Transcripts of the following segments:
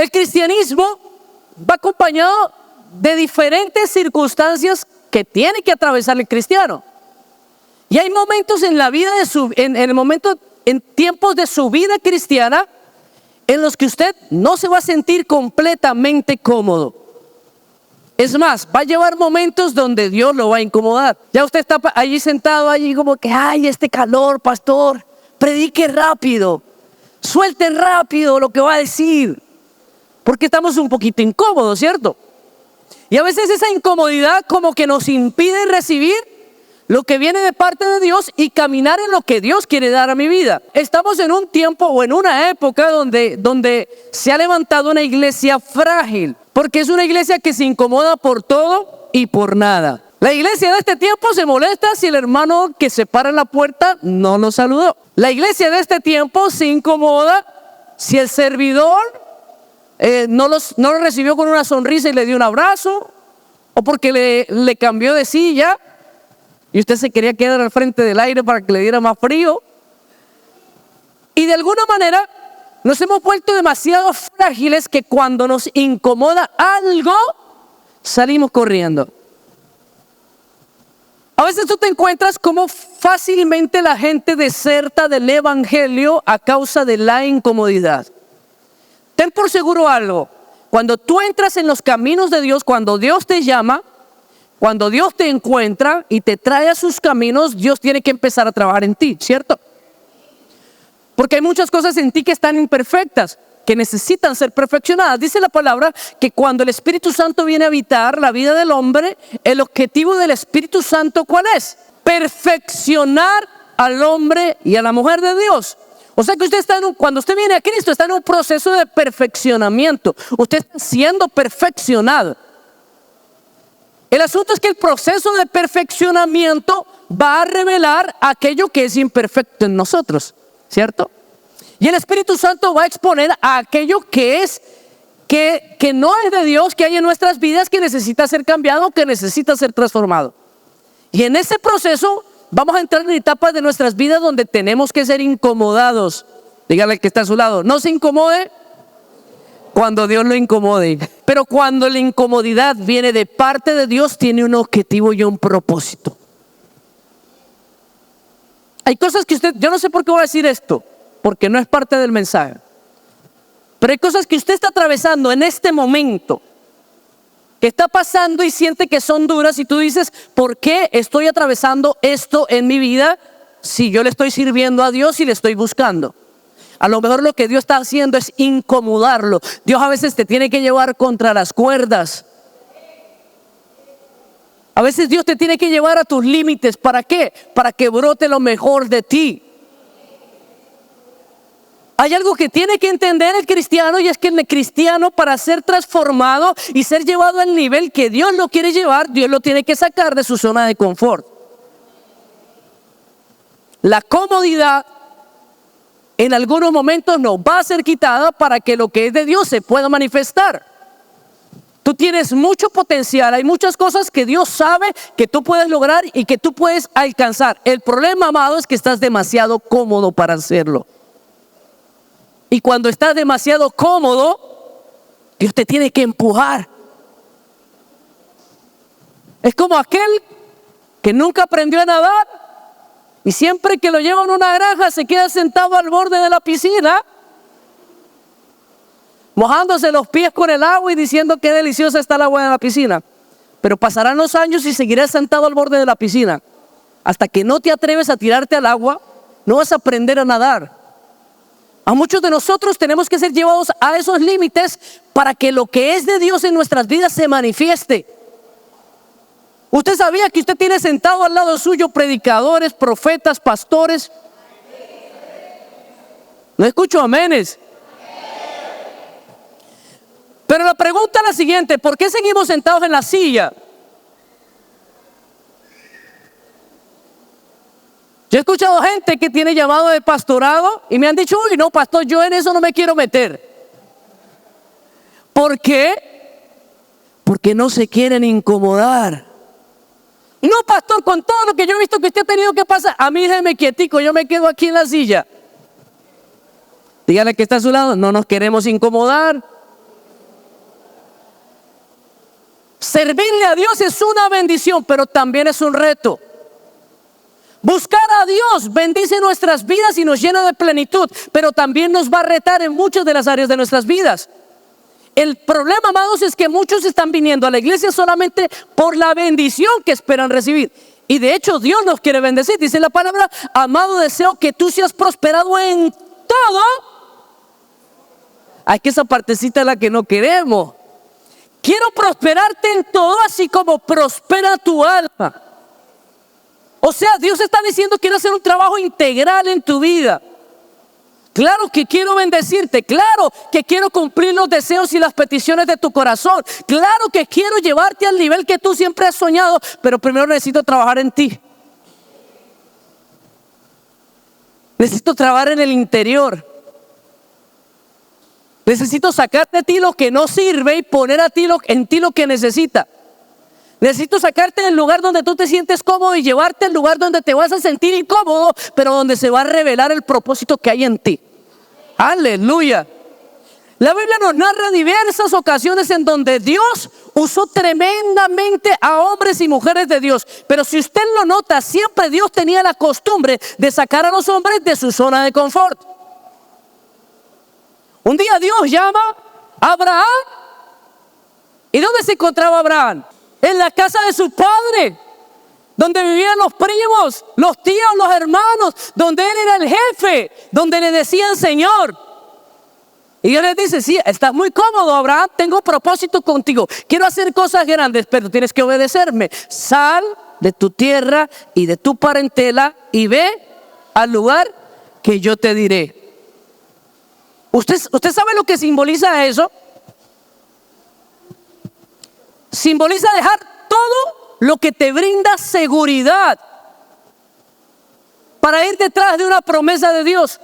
El cristianismo va acompañado de diferentes circunstancias que tiene que atravesar el cristiano. Y hay momentos en la vida en tiempos de su vida cristiana en los que usted no se va a sentir completamente cómodo. Es más, va a llevar momentos donde Dios lo va a incomodar. Ya usted está allí sentado, allí como que, ay, este calor, pastor, predique rápido, suelte rápido lo que va a decir, porque estamos un poquito incómodos, ¿cierto? Y a veces esa incomodidad como que nos impide recibir lo que viene de parte de Dios y caminar en lo que Dios quiere dar a mi vida. Estamos en un tiempo o en una época donde se ha levantado una iglesia frágil, porque es una iglesia que se incomoda por todo y por nada. La iglesia de este tiempo se molesta si el hermano que se para en la puerta no lo saludó. La iglesia de este tiempo se incomoda si el servidor no lo recibió con una sonrisa y le dio un abrazo, o porque le cambió de silla y usted se quería quedar al frente del aire para que le diera más frío. Y de alguna manera nos hemos vuelto demasiado frágiles que cuando nos incomoda algo, salimos corriendo. A veces tú te encuentras como fácilmente la gente deserta del evangelio a causa de la incomodidad. Ten por seguro algo: cuando tú entras en los caminos de Dios, cuando Dios te llama, cuando Dios te encuentra y te trae a sus caminos, Dios tiene que empezar a trabajar en ti, ¿cierto? Porque hay muchas cosas en ti que están imperfectas, que necesitan ser perfeccionadas. Dice la palabra que cuando el Espíritu Santo viene a habitar la vida del hombre, el objetivo del Espíritu Santo, ¿cuál es? Perfeccionar al hombre y a la mujer de Dios. O sea que usted cuando usted viene a Cristo, está en un proceso de perfeccionamiento. Usted está siendo perfeccionado. El asunto es que el proceso de perfeccionamiento va a revelar aquello que es imperfecto en nosotros, ¿cierto? Y el Espíritu Santo va a exponer a aquello que no es de Dios, que hay en nuestras vidas, que necesita ser cambiado, que necesita ser transformado. Y en ese proceso vamos a entrar en etapas de nuestras vidas donde tenemos que ser incomodados. Dígale al que está a su lado: no se incomode cuando Dios lo incomode. Pero cuando la incomodidad viene de parte de Dios, tiene un objetivo y un propósito. Hay cosas que yo no sé por qué voy a decir esto, porque no es parte del mensaje, pero hay cosas que usted está atravesando en este momento, que está pasando y siente que son duras, y tú dices: ¿por qué estoy atravesando esto en mi vida si yo le estoy sirviendo a Dios y le estoy buscando? A lo mejor lo que Dios está haciendo es incomodarlo. Dios a veces te tiene que llevar contra las cuerdas. A veces Dios te tiene que llevar a tus límites. ¿Para qué? Para que brote lo mejor de ti. Hay algo que tiene que entender el cristiano, y es que el cristiano, para ser transformado y ser llevado al nivel que Dios lo quiere llevar, Dios lo tiene que sacar de su zona de confort. La comodidad en algunos momentos nos va a ser quitada para que lo que es de Dios se pueda manifestar. Tú tienes mucho potencial, hay muchas cosas que Dios sabe que tú puedes lograr y que tú puedes alcanzar. El problema, amado, es que estás demasiado cómodo para hacerlo. Y cuando estás demasiado cómodo, Dios te tiene que empujar. Es como aquel que nunca aprendió a nadar y siempre que lo llevan a una granja se queda sentado al borde de la piscina, mojándose los pies con el agua y diciendo qué deliciosa está el agua de la piscina. Pero pasarán los años y seguirás sentado al borde de la piscina. Hasta que no te atreves a tirarte al agua, no vas a aprender a nadar. A muchos de nosotros tenemos que ser llevados a esos límites para que lo que es de Dios en nuestras vidas se manifieste. ¿Usted sabía que usted tiene sentado al lado suyo predicadores, profetas, pastores? No escucho amenes. Pero la pregunta es la siguiente: ¿por qué seguimos sentados en la silla? Yo he escuchado gente que tiene llamado de pastorado y me han dicho: uy, no, pastor, yo en eso no me quiero meter. ¿Por qué? Porque no se quieren incomodar. No, pastor, con todo lo que yo he visto que usted ha tenido que pasar, a mí déjeme quietico, yo me quedo aquí en la silla. Dígale que está a su lado: no nos queremos incomodar. Servirle a Dios es una bendición, pero también es un reto. Buscar a Dios bendice nuestras vidas y nos llena de plenitud, pero también nos va a retar en muchas de las áreas de nuestras vidas. El problema, amados, es que muchos están viniendo a la iglesia solamente por la bendición que esperan recibir. Y de hecho Dios nos quiere bendecir. Dice la palabra: amado, deseo que tú seas prosperado en todo. Hay que esa partecita es la que no queremos. Quiero prosperarte en todo, así como prospera tu alma. O sea, Dios está diciendo: quiero hacer un trabajo integral en tu vida. Claro que quiero bendecirte, claro que quiero cumplir los deseos y las peticiones de tu corazón, claro que quiero llevarte al nivel que tú siempre has soñado, pero primero necesito trabajar en ti. Necesito trabajar en el interior. Necesito sacar de ti lo que no sirve y poner en ti lo que necesita. Necesito sacarte del lugar donde tú te sientes cómodo y llevarte al lugar donde te vas a sentir incómodo, pero donde se va a revelar el propósito que hay en ti. Aleluya. La Biblia nos narra diversas ocasiones en donde Dios usó tremendamente a hombres y mujeres de Dios. Pero si usted lo nota, siempre Dios tenía la costumbre de sacar a los hombres de su zona de confort. Un día Dios llama a Abraham. ¿Y dónde se encontraba Abraham? En la casa de su padre, donde vivían los primos, los tíos, los hermanos, donde él era el jefe, donde le decían Señor. Y Dios les dice: sí, estás muy cómodo, Abraham, tengo propósito contigo, quiero hacer cosas grandes, pero tienes que obedecerme. Sal de tu tierra y de tu parentela y ve al lugar que yo te diré. ¿Usted sabe lo que simboliza eso? Simboliza dejar todo lo que te brinda seguridad para ir detrás de una promesa de Dios.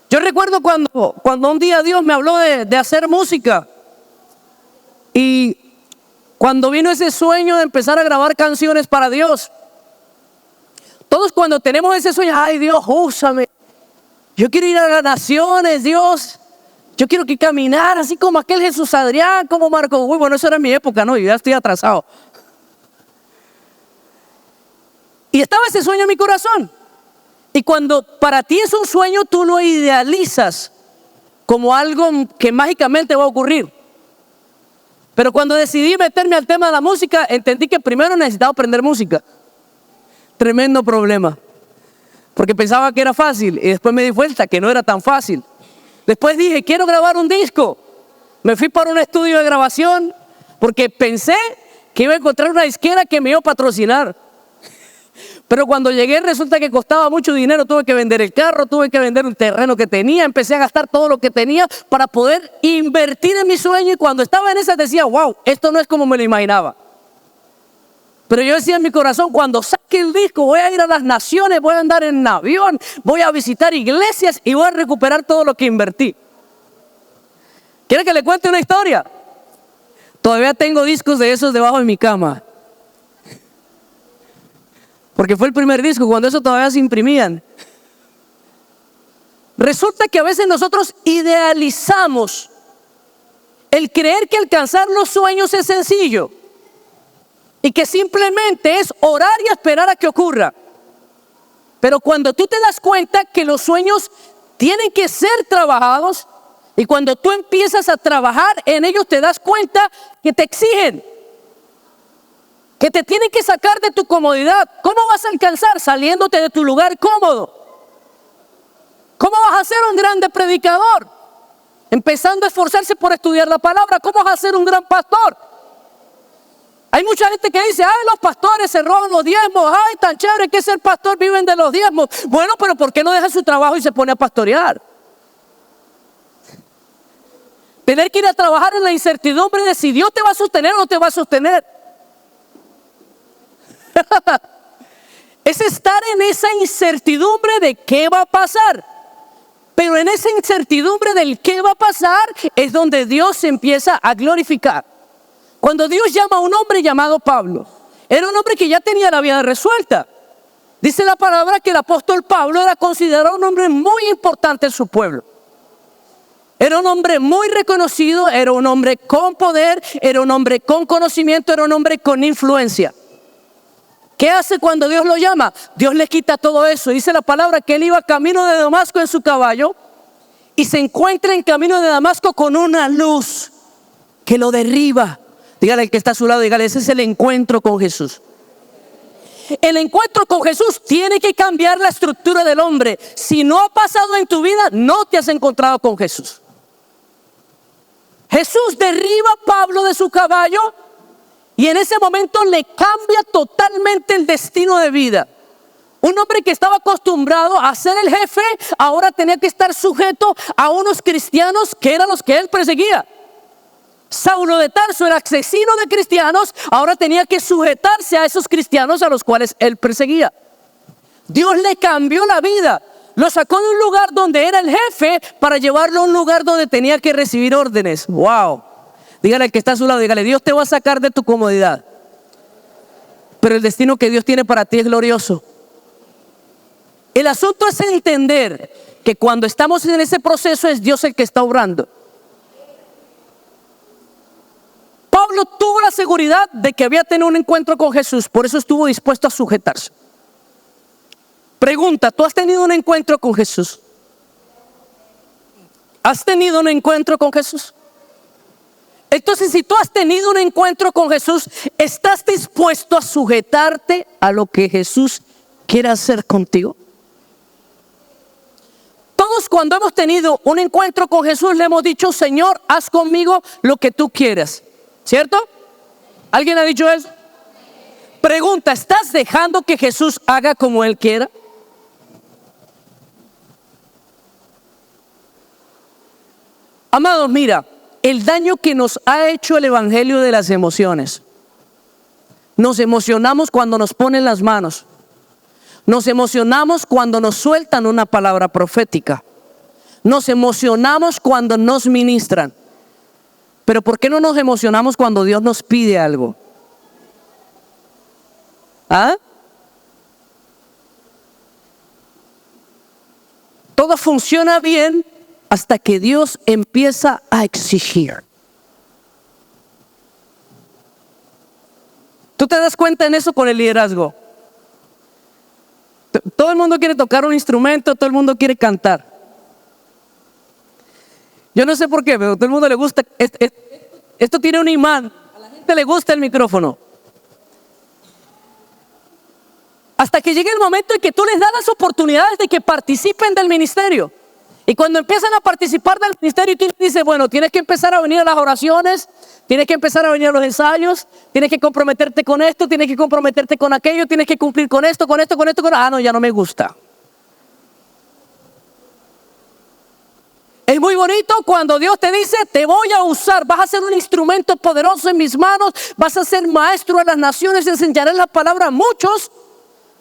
Yo recuerdo cuando un día Dios me habló de hacer música, y cuando vino ese sueño de empezar a grabar canciones para Dios. Todos cuando tenemos ese sueño: ay, Dios, úsame, yo quiero ir a las naciones, Dios. Yo quiero que caminar así como aquel Jesús Adrián, como Marco. Uy, bueno, eso era mi época, ¿no? Yo ya estoy atrasado. Y estaba ese sueño en mi corazón. Y cuando para ti es un sueño, tú lo idealizas como algo que mágicamente va a ocurrir. Pero cuando decidí meterme al tema de la música, entendí que primero necesitaba aprender música. Tremendo problema. Porque pensaba que era fácil y después me di cuenta que no era tan fácil. Después dije: quiero grabar un disco. Me fui para un estudio de grabación porque pensé que iba a encontrar una disquera que me iba a patrocinar. Pero cuando llegué resulta que costaba mucho dinero. Tuve que vender el carro, tuve que vender un terreno que tenía. Empecé a gastar todo lo que tenía para poder invertir en mi sueño. Y cuando estaba en esa decía: wow, esto no es como me lo imaginaba. Pero yo decía en mi corazón: cuando saque el disco voy a ir a las naciones, voy a andar en avión, voy a visitar iglesias y voy a recuperar todo lo que invertí. ¿Quiere que le cuente una historia? Todavía tengo discos de esos debajo de mi cama. Porque fue el primer disco, cuando eso todavía se imprimían. Resulta que a veces nosotros idealizamos el creer que alcanzar los sueños es sencillo. Y que simplemente es orar y esperar a que ocurra. Pero cuando tú te das cuenta que los sueños tienen que ser trabajados, y cuando tú empiezas a trabajar en ellos te das cuenta que te exigen, que te tienen que sacar de tu comodidad. ¿Cómo vas a alcanzar? Saliéndote de tu lugar cómodo. ¿Cómo vas a ser un grande predicador? Empezando a esforzarse por estudiar la palabra. ¿Cómo vas a ser un gran pastor? Hay mucha gente que dice: ay, los pastores se roban los diezmos, ay, tan chévere que ser pastor, viven de los diezmos. Bueno, pero ¿por qué no deja su trabajo y se pone a pastorear? Tener que ir a trabajar en la incertidumbre de si Dios te va a sostener o no te va a sostener. Es estar en esa incertidumbre de qué va a pasar. Pero en esa incertidumbre del qué va a pasar es donde Dios se empieza a glorificar. Cuando Dios llama a un hombre llamado Pablo, era un hombre que ya tenía la vida resuelta. Dice la palabra que el apóstol Pablo era considerado un hombre muy importante en su pueblo. Era un hombre muy reconocido, era un hombre con poder, era un hombre con conocimiento, era un hombre con influencia. ¿Qué hace cuando Dios lo llama? Dios le quita todo eso. Dice la palabra que él iba camino de Damasco en su caballo y se encuentra en camino de Damasco con una luz que lo derriba. Dígale al que está a su lado, dígale, ese es el encuentro con Jesús. El encuentro con Jesús tiene que cambiar la estructura del hombre. Si no ha pasado en tu vida, no te has encontrado con Jesús. Jesús derriba a Pablo de su caballo y en ese momento le cambia totalmente el destino de vida. Un hombre que estaba acostumbrado a ser el jefe, ahora tenía que estar sujeto a unos cristianos que eran los que él perseguía. Saulo de Tarso era asesino de cristianos, ahora tenía que sujetarse a esos cristianos a los cuales él perseguía. Dios le cambió la vida, lo sacó de un lugar donde era el jefe para llevarlo a un lugar donde tenía que recibir órdenes. Wow. Dígale al que está a su lado, dígale, Dios te va a sacar de tu comodidad, pero el destino que Dios tiene para ti es glorioso. El asunto es entender que cuando estamos en ese proceso es Dios el que está obrando. Pablo tuvo la seguridad de que había tenido un encuentro con Jesús, por eso estuvo dispuesto a sujetarse. Pregunta, ¿tú has tenido un encuentro con Jesús? ¿Has tenido un encuentro con Jesús? Entonces, si tú has tenido un encuentro con Jesús, ¿estás dispuesto a sujetarte a lo que Jesús quiere hacer contigo? Todos cuando hemos tenido un encuentro con Jesús le hemos dicho, Señor, haz conmigo lo que tú quieras. ¿Cierto? ¿Alguien ha dicho eso? Pregunta, ¿estás dejando que Jesús haga como Él quiera? Amados, mira, el daño que nos ha hecho el evangelio de las emociones. Nos emocionamos cuando nos ponen las manos. Nos emocionamos cuando nos sueltan una palabra profética. Nos emocionamos cuando nos ministran. Pero ¿por qué no nos emocionamos cuando Dios nos pide algo? ¿Ah? Todo funciona bien hasta que Dios empieza a exigir. ¿Tú te das cuenta en eso con el liderazgo? Todo el mundo quiere tocar un instrumento, todo el mundo quiere cantar. Yo no sé por qué, pero a todo el mundo le gusta. Esto tiene un imán. A la gente le gusta el micrófono. Hasta que llegue el momento en que tú les das las oportunidades de que participen del ministerio. Y cuando empiezan a participar del ministerio, tú dices, bueno, tienes que empezar a venir a las oraciones, tienes que empezar a venir a los ensayos, tienes que comprometerte con esto, tienes que comprometerte con aquello, tienes que cumplir con esto, con esto, con esto, con esto. Ah, no, ya no me gusta. Es muy bonito cuando Dios te dice, te voy a usar, vas a ser un instrumento poderoso en mis manos, vas a ser maestro de las naciones, enseñaré la palabra a muchos.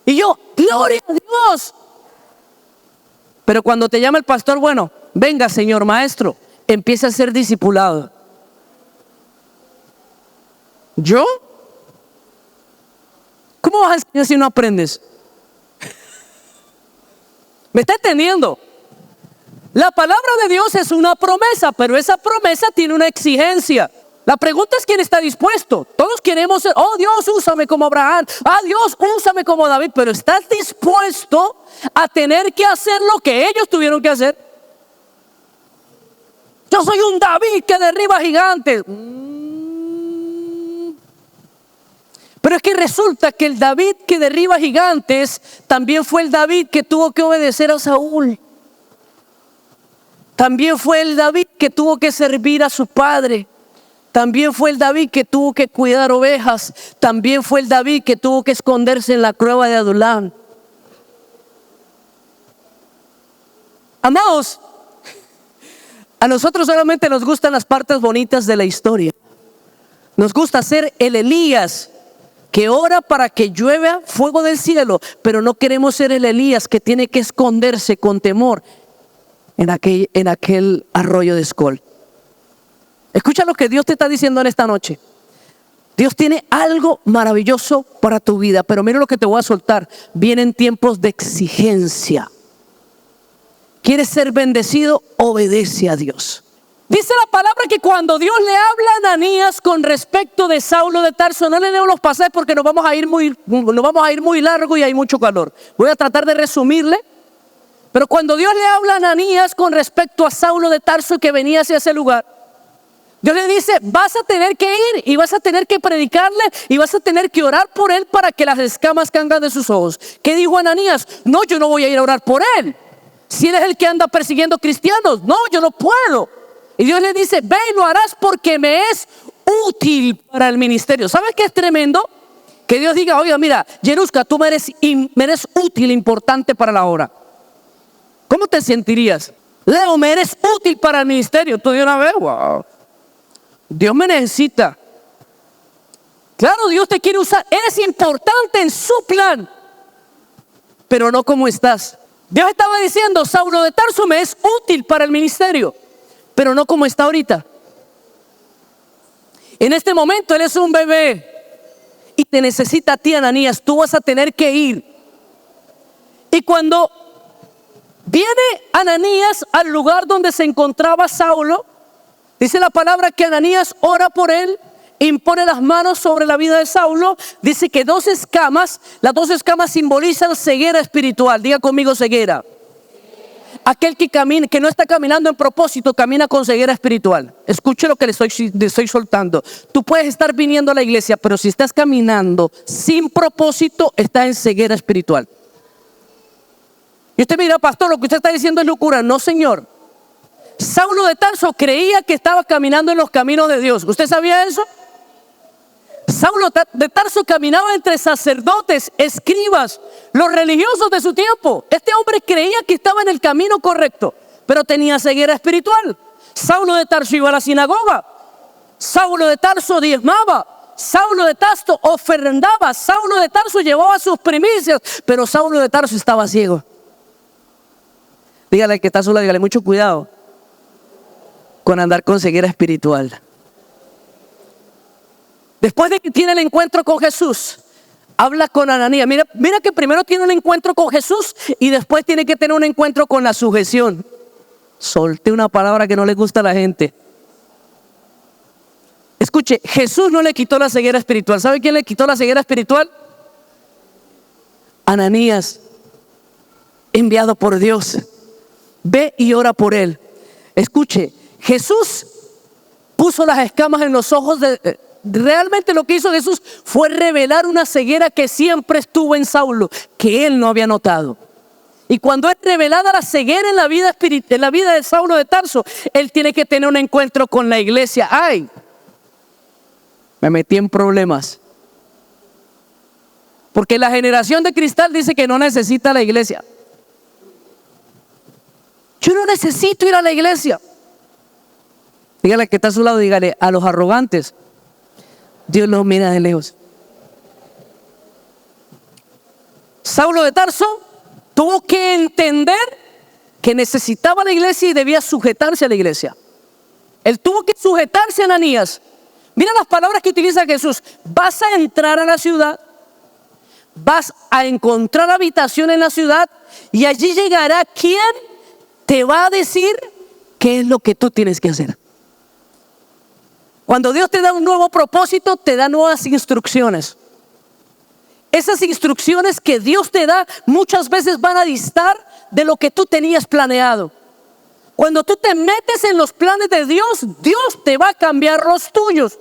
Y yo, gloria a Dios. Pero cuando te llama el pastor, bueno, venga señor maestro, empieza a ser discipulado. ¿Yo? ¿Cómo vas a enseñar si no aprendes? ¿Me está entendiendo? La palabra de Dios es una promesa, pero esa promesa tiene una exigencia. La pregunta es quién está dispuesto. Todos queremos ser, oh Dios, úsame como Abraham. Ah, Dios, úsame como David. Pero ¿estás dispuesto a tener que hacer lo que ellos tuvieron que hacer? Yo soy un David que derriba gigantes. Pero es que resulta que el David que derriba gigantes también fue el David que tuvo que obedecer a Saúl. También fue el David que tuvo que servir a su padre. También fue el David que tuvo que cuidar ovejas. También fue el David que tuvo que esconderse en la cueva de Adulán. Amados, a nosotros solamente nos gustan las partes bonitas de la historia. Nos gusta ser el Elías que ora para que llueva fuego del cielo, pero no queremos ser el Elías que tiene que esconderse con temor en aquel arroyo de Escol. Escucha lo que Dios te está diciendo en esta noche. Dios tiene algo maravilloso para tu vida, pero mira lo que te voy a soltar. Vienen tiempos de exigencia. ¿Quieres ser bendecido? Obedece a Dios. Dice la palabra que cuando Dios le habla a Ananías con respecto de Saulo de Tarso, no le leo los pasajes porque nos vamos a ir muy largo y hay mucho calor. Voy a tratar de resumirle. Pero cuando Dios le habla a Ananías con respecto a Saulo de Tarso que venía hacia ese lugar, Dios le dice, vas a tener que ir y vas a tener que predicarle y vas a tener que orar por él para que las escamas caigan de sus ojos. ¿Qué dijo Ananías? No, yo no voy a ir a orar por él. Si él es el que anda persiguiendo cristianos, no, yo no puedo. Y Dios le dice, ve y lo harás porque me es útil para el ministerio. ¿Sabes qué es tremendo? Que Dios diga, oiga, mira, Yeruska, tú me eres útil, importante para la obra. ¿Cómo te sentirías? Leo, me eres útil para el ministerio. Tú de una vez, wow. Dios me necesita. Claro, Dios te quiere usar. Eres importante en su plan, pero no como estás. Dios estaba diciendo, Saulo de Tarso me es útil para el ministerio, pero no como está ahorita. En este momento él es un bebé y te necesita a ti, Ananías. Tú vas a tener que ir. Y cuando viene Ananías al lugar donde se encontraba Saulo, dice la palabra que Ananías ora por él, impone las manos sobre la vida de Saulo. Dice que las dos escamas simbolizan ceguera espiritual. Diga conmigo, ceguera. Aquel que no está caminando en propósito, camina con ceguera espiritual. Escuche lo que le estoy soltando. Tú puedes estar viniendo a la iglesia, pero si estás caminando sin propósito, estás en ceguera espiritual. Y usted me dirá, pastor, lo que usted está diciendo es locura. No, señor. Saulo de Tarso creía que estaba caminando en los caminos de Dios. ¿Usted sabía eso? Saulo de Tarso caminaba entre sacerdotes, escribas, los religiosos de su tiempo. Este hombre creía que estaba en el camino correcto, pero tenía ceguera espiritual. Saulo de Tarso iba a la sinagoga. Saulo de Tarso diezmaba. Saulo de Tarso ofrendaba. Saulo de Tarso llevaba sus primicias, pero Saulo de Tarso estaba ciego. Dígale al que está a su lado, dígale mucho cuidado con andar con ceguera espiritual. Después de que tiene el encuentro con Jesús, habla con Ananías. Mira que primero tiene un encuentro con Jesús y después tiene que tener un encuentro con la sujeción. Solté una palabra que no le gusta a la gente. Escuche, Jesús no le quitó la ceguera espiritual. ¿Sabe quién le quitó la ceguera espiritual? Ananías, enviado por Dios. Ve y ora por él. Escuche, Jesús puso las escamas en los ojos realmente lo que hizo Jesús fue revelar una ceguera que siempre estuvo en Saulo, que él no había notado. Y cuando es revelada la ceguera en la vida de Saulo de Tarso, él tiene que tener un encuentro con la iglesia. ¡Ay! Me metí en problemas. Porque la generación de cristal dice que no necesita la iglesia. Yo no necesito ir a la iglesia. Dígale que está a su lado, dígale a los arrogantes, Dios los mira de lejos. Saulo de Tarso tuvo que entender que necesitaba la iglesia y debía sujetarse a la iglesia. Él tuvo que sujetarse a Ananías. Mira las palabras que utiliza Jesús. Vas a entrar a la ciudad, vas a encontrar habitación en la ciudad y allí llegará quien te va a decir qué es lo que tú tienes que hacer. Cuando Dios te da un nuevo propósito, te da nuevas instrucciones. Esas instrucciones que Dios te da muchas veces van a distar de lo que tú tenías planeado. Cuando tú te metes en los planes de Dios, Dios te va a cambiar los tuyos.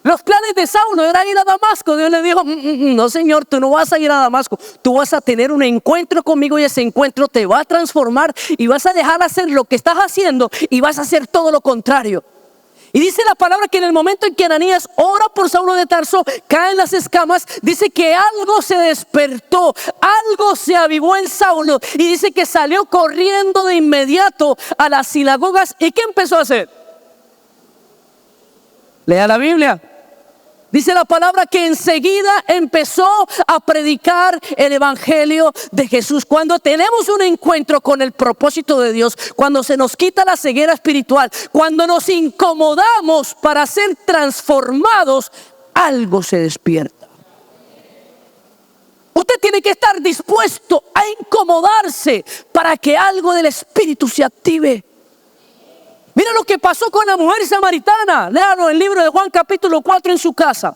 Los planes de Saulo era ir a Damasco. Dios le dijo, no, Señor, tú no vas a ir a Damasco. Tú vas a tener un encuentro conmigo y ese encuentro te va a transformar y vas a dejar de hacer lo que estás haciendo y vas a hacer todo lo contrario. Y dice la palabra que en el momento en que Ananías ora por Saulo de Tarso, caen las escamas, dice que algo se despertó, algo se avivó en Saulo y dice que salió corriendo de inmediato a las sinagogas. ¿Y qué empezó a hacer? Lea la Biblia. Dice la palabra que enseguida empezó a predicar el evangelio de Jesús. Cuando tenemos un encuentro con el propósito de Dios, cuando se nos quita la ceguera espiritual, cuando nos incomodamos para ser transformados, algo se despierta. Usted tiene que estar dispuesto a incomodarse para que algo del Espíritu se active. Mira lo que pasó con la mujer samaritana. Léalo en el libro de Juan capítulo 4 en su casa.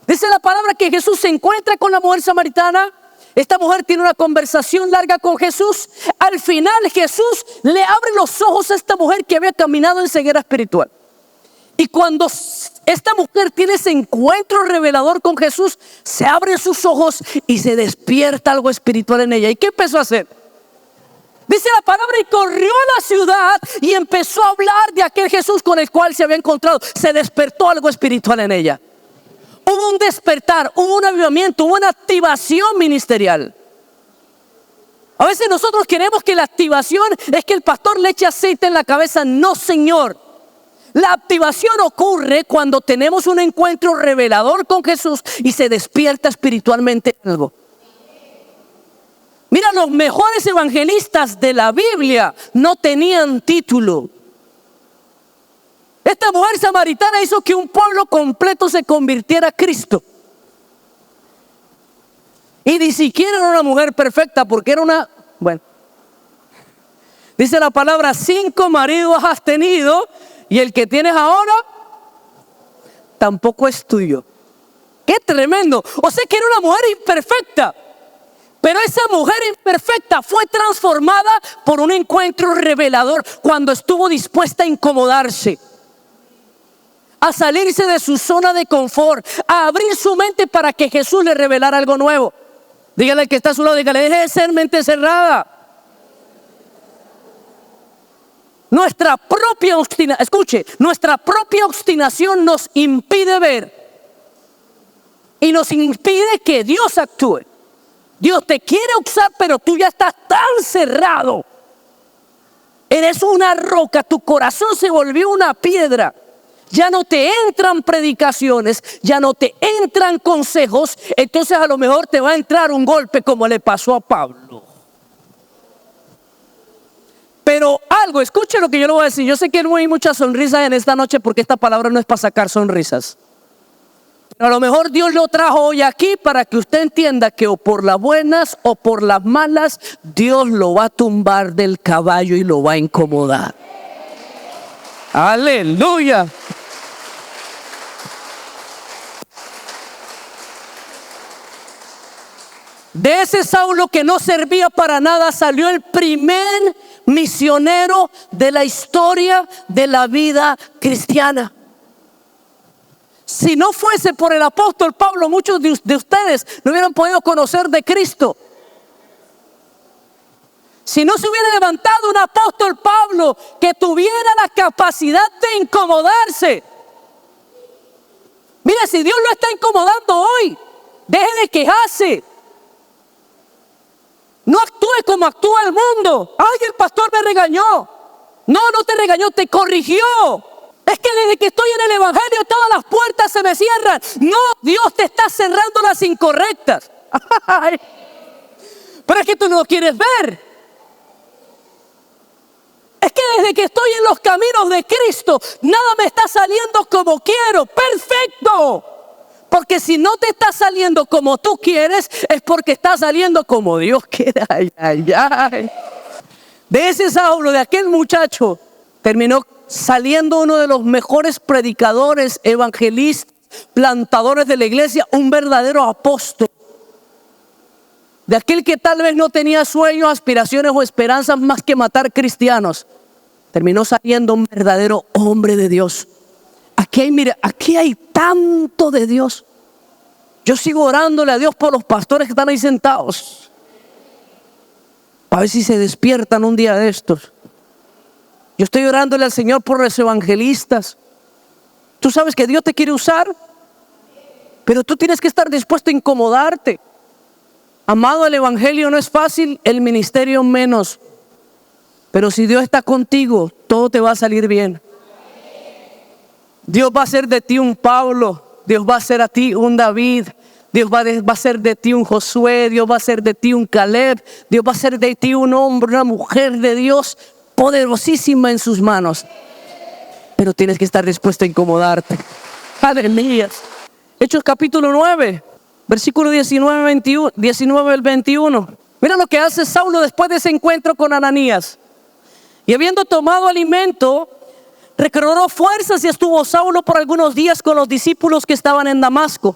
Dice la palabra que Jesús se encuentra con la mujer samaritana. Esta mujer tiene una conversación larga con Jesús. Al final Jesús le abre los ojos a esta mujer que había caminado en ceguera espiritual. Y cuando esta mujer tiene ese encuentro revelador con Jesús, se abren sus ojos y se despierta algo espiritual en ella. ¿Y qué empezó a hacer? Dice la palabra, y corrió a la ciudad y empezó a hablar de aquel Jesús con el cual se había encontrado. Se despertó algo espiritual en ella. Hubo un despertar, hubo un avivamiento, hubo una activación ministerial. A veces nosotros queremos que la activación es que el pastor le eche aceite en la cabeza. No, Señor. La activación ocurre cuando tenemos un encuentro revelador con Jesús y se despierta espiritualmente algo. Mira, los mejores evangelistas de la Biblia no tenían título. Esta mujer samaritana hizo que un pueblo completo se convirtiera a Cristo. Y ni siquiera era una mujer perfecta, porque era una... Bueno, dice la palabra, 5 maridos has tenido y el que tienes ahora tampoco es tuyo. ¡Qué tremendo! O sea que era una mujer imperfecta. Pero esa mujer imperfecta fue transformada por un encuentro revelador cuando estuvo dispuesta a incomodarse, a salirse de su zona de confort, a abrir su mente para que Jesús le revelara algo nuevo. Dígale al que está a su lado, dígale, deje de ser mente cerrada. Nuestra propia obstinación nos impide ver y nos impide que Dios actúe. Dios te quiere usar, pero tú ya estás tan cerrado. Eres una roca, tu corazón se volvió una piedra. Ya no te entran predicaciones, ya no te entran consejos. Entonces a lo mejor te va a entrar un golpe como le pasó a Pablo. Pero algo, escuche lo que yo le voy a decir. Yo sé que no hay muchas sonrisas en esta noche porque esta palabra no es para sacar sonrisas. Pero a lo mejor Dios lo trajo hoy aquí para que usted entienda que o por las buenas o por las malas, Dios lo va a tumbar del caballo y lo va a incomodar. Aleluya. De ese Saulo que no servía para nada salió el primer misionero de la historia de la vida cristiana. Si no fuese por el apóstol Pablo, muchos de ustedes no hubieran podido conocer de Cristo. Si no se hubiera levantado un apóstol Pablo que tuviera la capacidad de incomodarse. Mira, si Dios lo está incomodando hoy, deje de quejarse. No actúe como actúa el mundo. Ay, el pastor me regañó. No, no te regañó, te corrigió. Es que desde que estoy en el evangelio todas las puertas se me cierran. No, Dios te está cerrando las incorrectas. Pero es que tú no lo quieres ver. Es que desde que estoy en los caminos de Cristo, nada me está saliendo como quiero. Perfecto. Porque si no te está saliendo como tú quieres, es porque está saliendo como Dios quiere. Ay, ay, ay. De ese Saulo, de aquel muchacho, terminó saliendo uno de los mejores predicadores, evangelistas, plantadores de la iglesia, un verdadero apóstol. De aquel que tal vez no tenía sueños, aspiraciones o esperanzas más que matar cristianos, terminó saliendo un verdadero hombre de Dios. Aquí hay tanto de Dios. Yo sigo orándole a Dios por los pastores que están ahí sentados, para ver si se despiertan un día de estos. Yo estoy orándole al Señor por los evangelistas. Tú sabes que Dios te quiere usar, pero tú tienes que estar dispuesto a incomodarte. Amado, el evangelio no es fácil, el ministerio menos. Pero si Dios está contigo, todo te va a salir bien. Dios va a hacer de ti un Pablo, Dios va a hacer a ti un David, Dios va a hacer de ti un Josué, Dios va a hacer de ti un Caleb, Dios va a hacer de ti un hombre, una mujer de Dios poderosísima en sus manos. Pero tienes que estar dispuesto a incomodarte. Aleluya. Hechos capítulo 9, versículo 19 al 21. Mira lo que hace Saulo después de ese encuentro con Ananías. Y habiendo tomado alimento, recobró fuerzas y estuvo Saulo por algunos días con los discípulos que estaban en Damasco.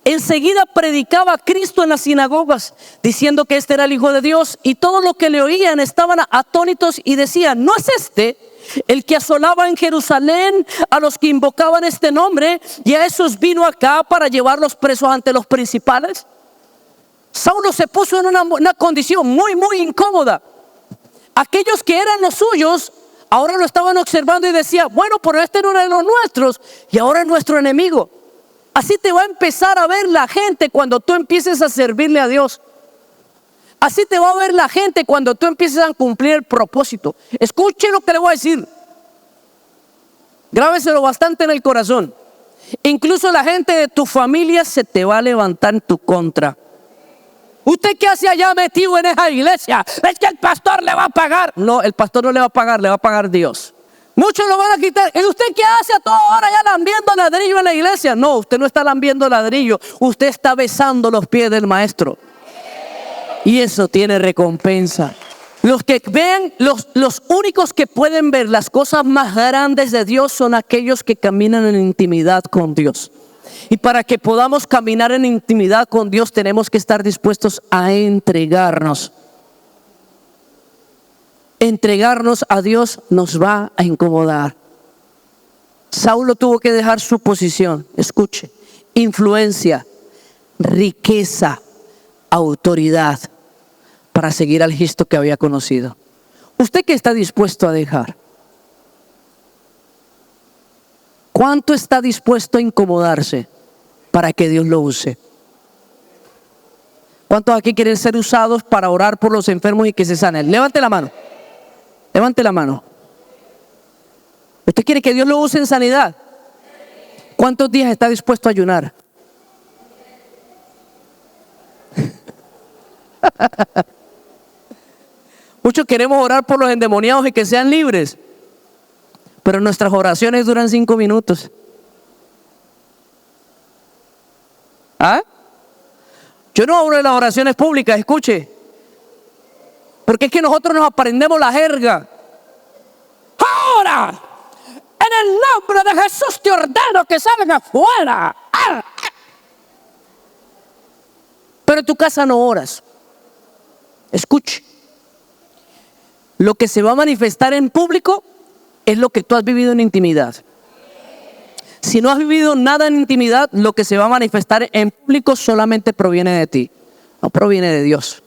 Enseguida predicaba a Cristo en las sinagogas, diciendo que este era el Hijo de Dios, y todos los que le oían estaban atónitos y decían: ¿no es este el que asolaba en Jerusalén a los que invocaban este nombre, y a esos vino acá para llevarlos presos ante los principales? Saulo se puso en una condición muy incómoda. Aquellos que eran los suyos ahora lo estaban observando y decían: bueno, pero este no era de los nuestros y ahora es nuestro enemigo. Así te va a empezar a ver la gente cuando tú empieces a servirle a Dios. Así te va a ver la gente cuando tú empieces a cumplir el propósito. Escuche lo que le voy a decir. Grábeselo bastante en el corazón. Incluso la gente de tu familia se te va a levantar en tu contra. ¿Usted qué hace allá metido en esa iglesia? Es que el pastor le va a pagar. No, el pastor no le va a pagar, le va a pagar Dios. Muchos lo van a quitar. ¿Y usted qué hace a toda hora ya lambiendo ladrillo en la iglesia? No, usted no está lambiendo ladrillo. Usted está besando los pies del maestro. Y eso tiene recompensa. Los que ven, los únicos que pueden ver las cosas más grandes de Dios son aquellos que caminan en intimidad con Dios. Y para que podamos caminar en intimidad con Dios tenemos que estar dispuestos a entregarnos. Entregarnos a Dios nos va a incomodar. Saulo tuvo que dejar su posición, escuche, influencia, riqueza, autoridad, para seguir al Cristo que había conocido. ¿Usted qué está dispuesto a dejar? ¿Cuánto está dispuesto a incomodarse para que Dios lo use? ¿Cuántos aquí quieren ser usados para orar por los enfermos y que se sanen? Levante la mano. Levante la mano. ¿Usted quiere que Dios lo use en sanidad? ¿Cuántos días está dispuesto a ayunar? Muchos queremos orar por los endemoniados y que sean libres, pero nuestras oraciones duran 5 minutos. ¿Ah? Yo no hablo de las oraciones públicas, escuche. Porque es que nosotros nos aprendemos la jerga. Ahora, en el nombre de Jesús te ordeno que salgas afuera. Pero en tu casa no oras. Escuche. Lo que se va a manifestar en público es lo que tú has vivido en intimidad. Si no has vivido nada en intimidad, lo que se va a manifestar en público solamente proviene de ti, no proviene de Dios.